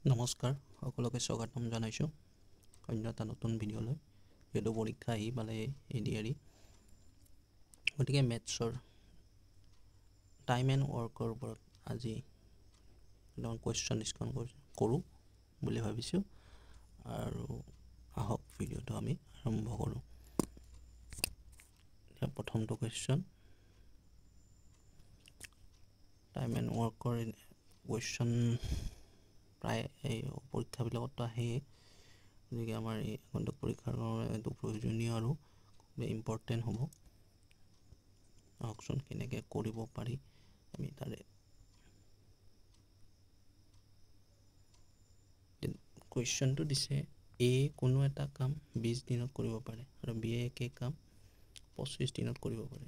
নমস্কাৰ সকলোকে স্বাগতম জনাইছোঁ অন্য এটা নতুন ভিডিঅ'লৈ। যিহেতু পৰীক্ষা আহি পালে এৰি গতিকে মেথছৰ টাইম এণ্ড ৱৰ্কৰ ওপৰত আজি কুৱেশ্যন ডিছকাছ কৰোঁ বুলি ভাবিছোঁ আৰু আহক ভিডিঅ'টো আমি আৰম্ভ কৰোঁ। প্ৰথমটো কুৱেশ্যন, টাইম এণ্ড ৱৰ্কৰ কুৱেশ্যন প্ৰায় এই পৰীক্ষাবিলাকতো আহেই, গতিকে আমাৰ এই আগন্তুক পৰীক্ষাৰ কাৰণে এইটো প্ৰয়োজনীয় আৰু খুবেই ইম্পৰ্টেণ্ট হ'ব। আহকচোন কেনেকৈ কৰিব পাৰি আমি তাৰে কুৱেশ্যনটো দিছে। এ কোনো এটা কাম 20 দিনত কৰিব পাৰে আৰু বি একে কাম 25 দিনত কৰিব পাৰে।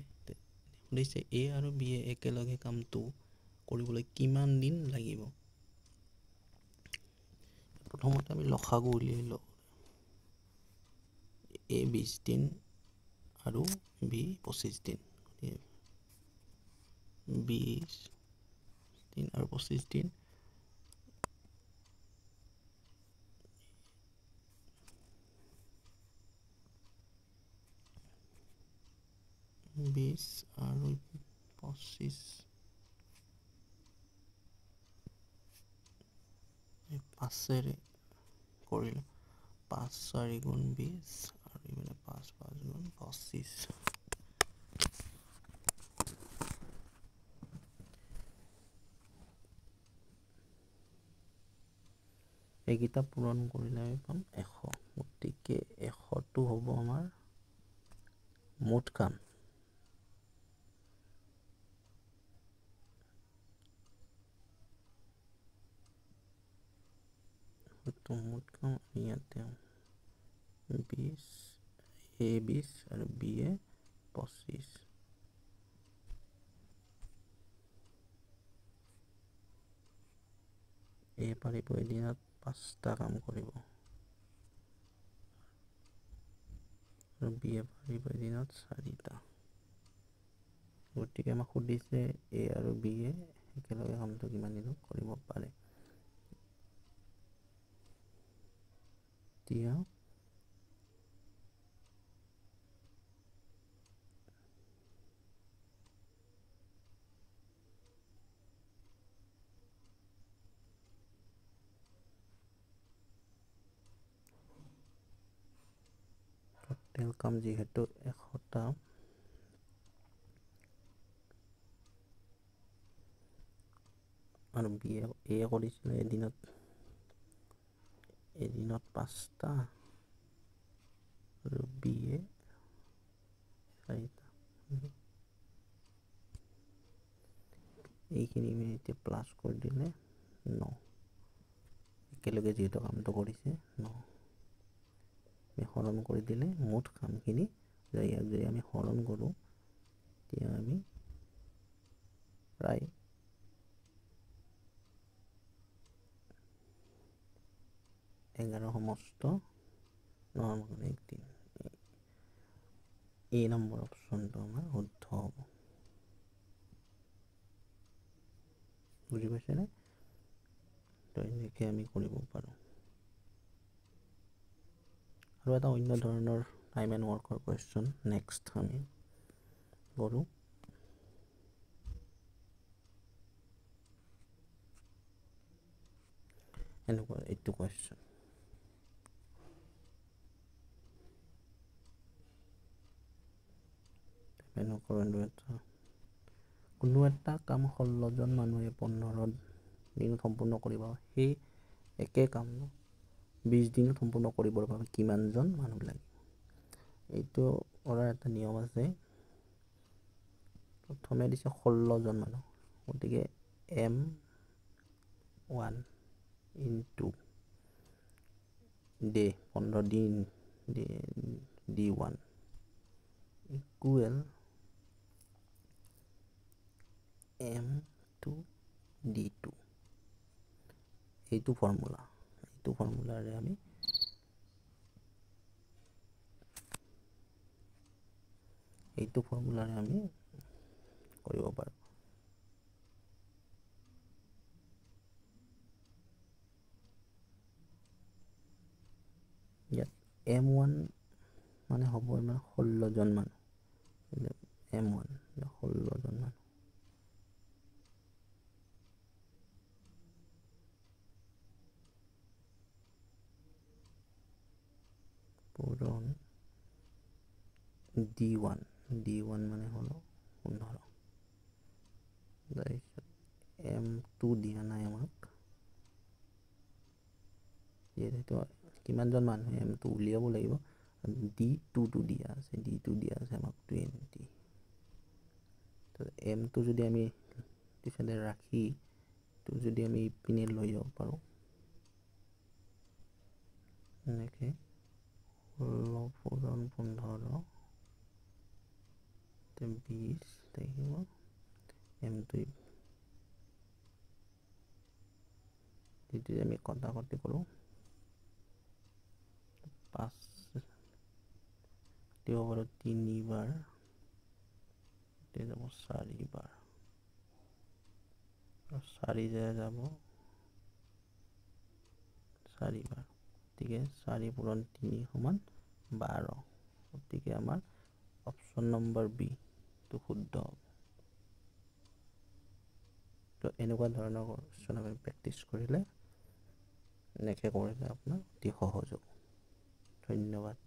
সুধিছে এ আৰু বি একেলগে কামটো কৰিবলৈ কিমান দিন লাগিব। প্ৰথমতে আমি লসাগু উলিয়াই লওঁ। এ 20 দিন আৰু বি 25 দিন, 20 দিন আৰু 25 দিন, বিশ আৰু 25 5 কৰিলোঁ। 5 4 গুণ 20 আৰু এইফালে 5 5 গুণ 25। এইকেইটা পূৰণ কৰিলে আমি পাম 100। গতিকে 100টো হ'ব আমাৰ মুঠ কাম। মুঠ কাম আমি ইয়াতে 20, এ 20 আৰু বি এ 25। এ পাৰিব এদিনত 5টা কাম কৰিব আৰু বি এ পাৰিব এদিনত 4টা। গতিকে আমাক সুধিছে এ আৰু বি এ একেলগে কামটো কিমান দিনত কৰিব পাৰে। এতিয়া টোটেল কাম যিহেতু 100টা, আৰু বি এ কৰিছিলে এদিনত 5টা আৰু বি এ 4টা। এইখিনি আমি এতিয়া প্লাছ কৰি দিলে 9। একেলগে যিহেতু কামটো কৰিছে 9 হৰণ কৰি দিলে মুঠ কামখিনি ইয়াক যদি আমি হৰণ কৰোঁ তেতিয়া আমি প্ৰায় 11 সমস্ত 9 একদিন। এই নম্বৰ অপশ্যনটো আমাৰ শুদ্ধ হ'ব। বুজি পাইছেনে? তো এনেকৈ আমি কৰিব পাৰোঁ। আৰু এটা অন্য ধৰণৰ টাইম এণ্ড ৱৰ্কৰ কুৱেশ্যন নেক্সট আমি কৰোঁ। এনেকুৱা এইটো কুৱেশ্যন, কোনো এটা কাম 16জন মানুহে 15 দিনত সম্পূৰ্ণ কৰিব, সেই একে কাম 20 দিনত সম্পূৰ্ণ কৰিবৰ বাবে কিমানজন মানুহ লাগে। এইটো কৰাৰ এটা নিয়ম আছে। প্ৰথমে দিছে 16জন মানুহ, গতিকে M1 ইনটু ডে 15 দিন D1 ইকুৱেল M2 D2। এইটো ফৰ্মুলাৰে আমি কৰিব পাৰোঁ। M1 মানে হ'ব ইমান 16জন মানুহ। M1 16জন মানুহ। পূৰণ D1 মানে হ'ল 15। তাৰপিছত M2 দিয়া নাই আমাক, যিহেতু কিমানজন মানুহে M2 উলিয়াব লাগিব। D2 দিয়া আছে, আমাক 20। তো M2 যদি আমি ইফালে ৰাখি যদি আমি ইপিনে লৈ যাব পাৰোঁ, এনেকৈ 16 পূৰণ 15 20 থাকিব। M2 যিটো আমি কটাকটি কৰোঁ, 5 দিব পাৰোঁ 3 বাৰ, যাব 4 বাৰ, 4 যাব 4 বাৰ। গতিকে 4 পূৰণ 3 সমান 12। গতিকে আমাৰ অপশ্যন নম্বৰ বি টো শুদ্ধ হ'ব। তো এনেকুৱা ধৰণৰ কুৱেশ্যন আমি প্ৰেক্টিছ কৰিলে, এনেকৈ কৰিলে আপোনাৰ অতি সহজ হ'ব। ধন্যবাদ।